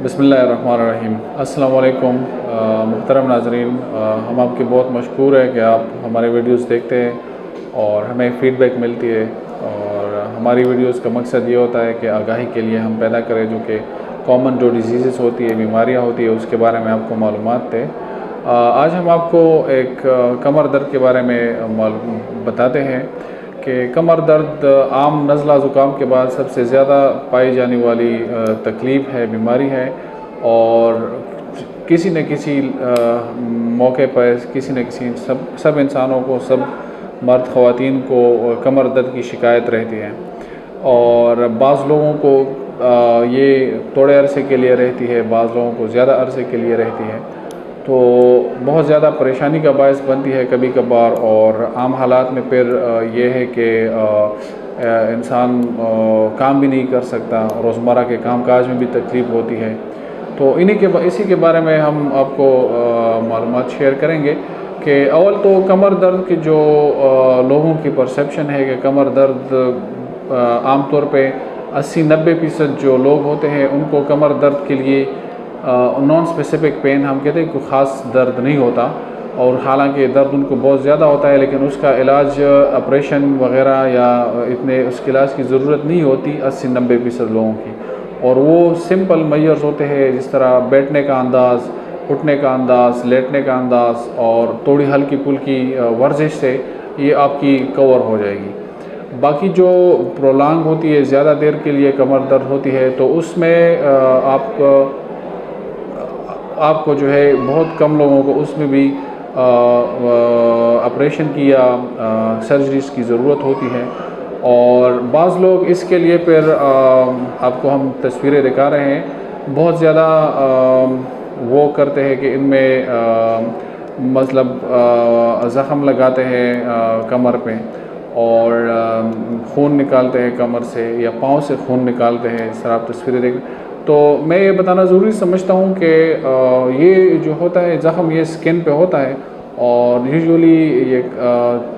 بسم اللہ الرحمن الرحیم۔ السلام علیکم محترم ناظرین، ہم آپ کے بہت مشکور ہیں کہ آپ ہمارے ویڈیوز دیکھتے ہیں اور ہمیں فیڈ بیک ملتی ہے، اور ہماری ویڈیوز کا مقصد یہ ہوتا ہے کہ آگاہی کے لیے ہم پیدا کریں، جو کہ کامن جو ڈیزیزز ہوتی ہے، بیماریاں ہوتی ہیں، اس کے بارے میں آپ کو معلومات دیں۔ آج ہم آپ کو ایک کمر درد کے بارے میں بتاتے ہیں کہ کمر درد عام نزلہ زکام کے بعد سب سے زیادہ پائی جانے والی تکلیف ہے، بیماری ہے، اور کسی نہ کسی موقع پر کسی نہ کسی سب انسانوں کو، سب مرد خواتین کو کمر درد کی شکایت رہتی ہے، اور بعض لوگوں کو یہ تھوڑے عرصے کے لیے رہتی ہے، بعض لوگوں کو زیادہ عرصے کے لیے رہتی ہے، تو بہت زیادہ پریشانی کا باعث بنتی ہے کبھی کبھار۔ اور عام حالات میں پھر یہ ہے کہ انسان کام بھی نہیں کر سکتا، روزمرہ کے کام کاج میں بھی تکلیف ہوتی ہے۔ تو اسی کے بارے میں ہم آپ کو معلومات شیئر کریں گے کہ اول تو کمر درد کی جو لوگوں کی پرسیپشن ہے کہ کمر درد عام طور پہ 80-90% جو لوگ ہوتے ہیں ان کو کمر درد کے لیے نان اسپیسیفک پین ہم کہتے ہیں، کوئی خاص درد نہیں ہوتا، اور حالانکہ درد ان کو بہت زیادہ ہوتا ہے، لیکن اس کا علاج آپریشن وغیرہ یا اس کے علاج کی ضرورت نہیں ہوتی 80-90% لوگوں کی، اور وہ سمپل میجرز ہوتے ہیں، جس طرح بیٹھنے کا انداز، اٹھنے کا انداز، لیٹنے کا انداز، اور تھوڑی ہلکی پھلکی ورزش سے یہ آپ کی کور ہو جائے گی۔ باقی جو پرولانگ ہوتی ہے، زیادہ دیر کے لیے کمر درد ہوتی ہے، تو اس میں آپ کو جو ہے بہت کم لوگوں کو اس میں بھی آپریشن کی یا سرجریز کی ضرورت ہوتی ہے، اور بعض لوگ اس کے لیے پھر آپ کو ہم تصویریں دکھا رہے ہیں، بہت زیادہ وہ کرتے ہیں کہ ان میں مطلب زخم لگاتے ہیں کمر پہ، اور خون نکالتے ہیں کمر سے، یا پاؤں سے خون نکالتے ہیں، اس طرح آپ تصویریں دیکھیں۔ تو میں یہ بتانا ضروری سمجھتا ہوں کہ یہ جو ہوتا ہے زخم، یہ سکن پہ ہوتا ہے، اور یوزولی یہ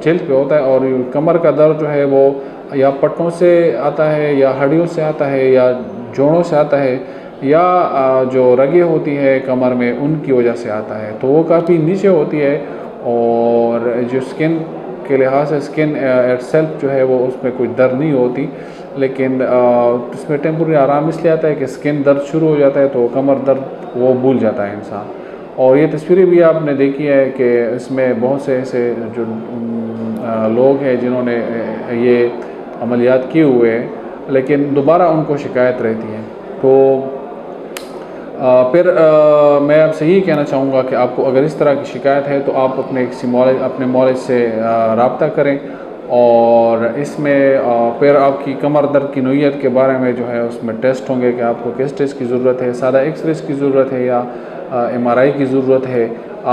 جلد پہ ہوتا ہے، اور کمر کا درد جو ہے وہ یا پٹوں سے آتا ہے، یا ہڈیوں سے آتا ہے، یا جوڑوں سے آتا ہے، یا جو رگیں ہوتی ہے کمر میں ان کی وجہ سے آتا ہے، تو وہ کافی نیچے ہوتی ہے، اور جو سکن کے لحاظ سے سکن ایٹ سیلف جو ہے وہ اس میں کوئی درد نہیں ہوتی، لیکن اس میں ٹیمپرری آرام اس لیے آتا ہے کہ سکن درد شروع ہو جاتا ہے تو کمر درد وہ بھول جاتا ہے انسان۔ اور یہ تصویریں بھی آپ نے دیکھی ہے کہ اس میں بہت سے ایسے جو لوگ ہیں جنہوں نے یہ عملیات کیے ہوئے ہیں، لیکن دوبارہ ان کو شکایت رہتی ہے۔ تو پھر میں آپ سے یہی کہنا چاہوں گا کہ آپ کو اگر اس طرح کی شکایت ہے تو آپ اپنے معالج سے رابطہ کریں، اور اس میں پھر آپ کی کمر درد کی نوعیت کے بارے میں جو ہے اس میں ٹیسٹ ہوں گے کہ آپ کو کس ٹیسٹ کی ضرورت ہے، سادہ ایکس رے کی ضرورت ہے یا MRI کی ضرورت ہے،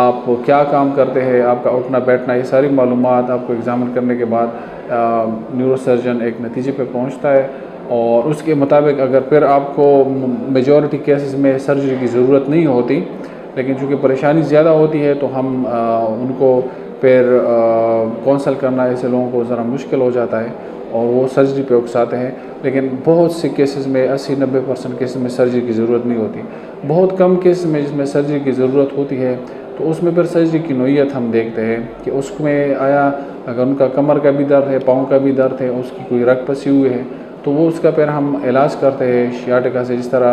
آپ کیا کام کرتے ہیں، آپ کا اٹھنا بیٹھنا، یہ ساری معلومات آپ کو ایگزامن کرنے کے بعد نیورو سرجن ایک نتیجے پہ پہنچتا ہے، اور اس کے مطابق اگر پھر آپ کو میجورٹی کیسز میں سرجری کی ضرورت نہیں ہوتی، لیکن چونکہ پریشانی زیادہ ہوتی ہے تو ہم ان کو پھر کونسل کرنا ایسے لوگوں کو ذرا مشکل ہو جاتا ہے، اور وہ سرجری پہ اکساتے ہیں، لیکن بہت سے کیسز میں 80-90% کیسز میں سرجری کی ضرورت نہیں ہوتی۔ بہت کم کیسز میں جس میں سرجری کی ضرورت ہوتی ہے تو اس میں پھر سرجری کی نوعیت ہم دیکھتے ہیں کہ اس میں آیا اگر ان کا کمر کا بھی درد ہے، پاؤں کا بھی درد ہے، اس کی کوئی رگ پسی ہوئی ہے، تو وہ اس کا پھر ہم علاج کرتے ہیں شیاٹکا سے، جس طرح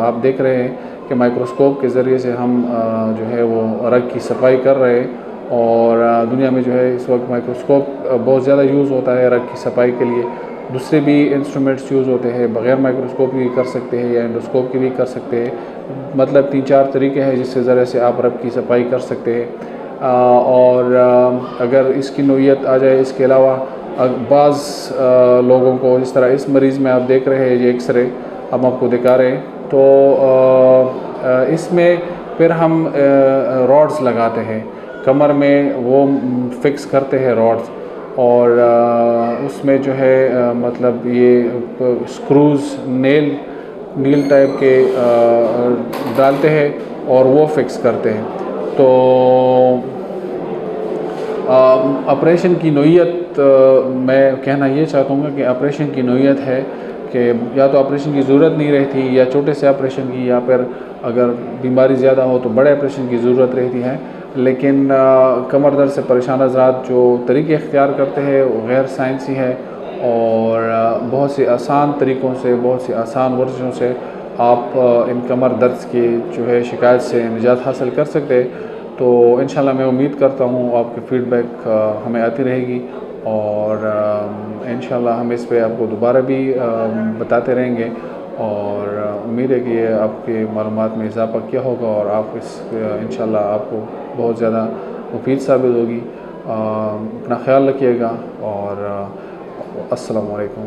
آپ دیکھ رہے ہیں کہ مائکروسکوپ کے ذریعے سے ہم جو ہے وہ رگ کی صفائی کر رہے ہیں، اور دنیا میں جو ہے اس وقت مائکروسکوپ بہت زیادہ یوز ہوتا ہے رگ کی صفائی کے لیے۔ دوسرے بھی انسٹرومنٹس یوز ہوتے ہیں، بغیر مائکروسکوپ کی کر سکتے ہیں یا انڈوسکوپ کی بھی کر سکتے ہیں، مطلب 3-4 طریقے ہیں جس کے ذریعے سے آپ رگ کی صفائی کر سکتے ہیں۔ اور اگر اس کی نوعیت آ جائے، اس کے علاوہ بعض لوگوں کو جس طرح اس مریض میں آپ دیکھ رہے ہیں، یہ ایکس رے ہم آپ کو دکھا رہے ہیں، تو اس میں پھر ہم راڈز لگاتے ہیں کمر میں، وہ فکس کرتے ہیں راڈز، اور اس میں جو ہے مطلب یہ اسکروز نیل ٹائپ کے ڈالتے ہیں اور وہ فکس کرتے ہیں۔ تو آپریشن کی نوعیت میں کہنا یہ چاہتا ہوں گا کہ آپریشن کی نوعیت ہے کہ یا تو آپریشن کی ضرورت نہیں رہتی یا چھوٹے سے آپریشن کی، یا پھر اگر بیماری زیادہ ہو تو بڑے آپریشن کی ضرورت رہتی ہے. لیکن کمر درد سے پریشان حضرات جو طریقے اختیار کرتے ہیں وہ غیر سائنسی ہے، اور بہت سے آسان طریقوں سے، بہت سی آسان ورزشوں سے آپ ان کمر درد کی جو ہے شکایت سے نجات حاصل کر سکتے. تو انشاءاللہ میں امید کرتا ہوں آپ کی فیڈ بیک ہمیں آتی رہے گی، اور انشاءاللہ ہم اس پہ آپ کو دوبارہ بھی بتاتے رہیں گے، اور امید ہے کہ یہ آپ کی معلومات میں اضافہ کیا ہوگا اور آپ اس انشاءاللہ آپ کو بہت زیادہ مفید ثابت ہوگی. اپنا خیال رکھیے گا، اور السلام علیکم.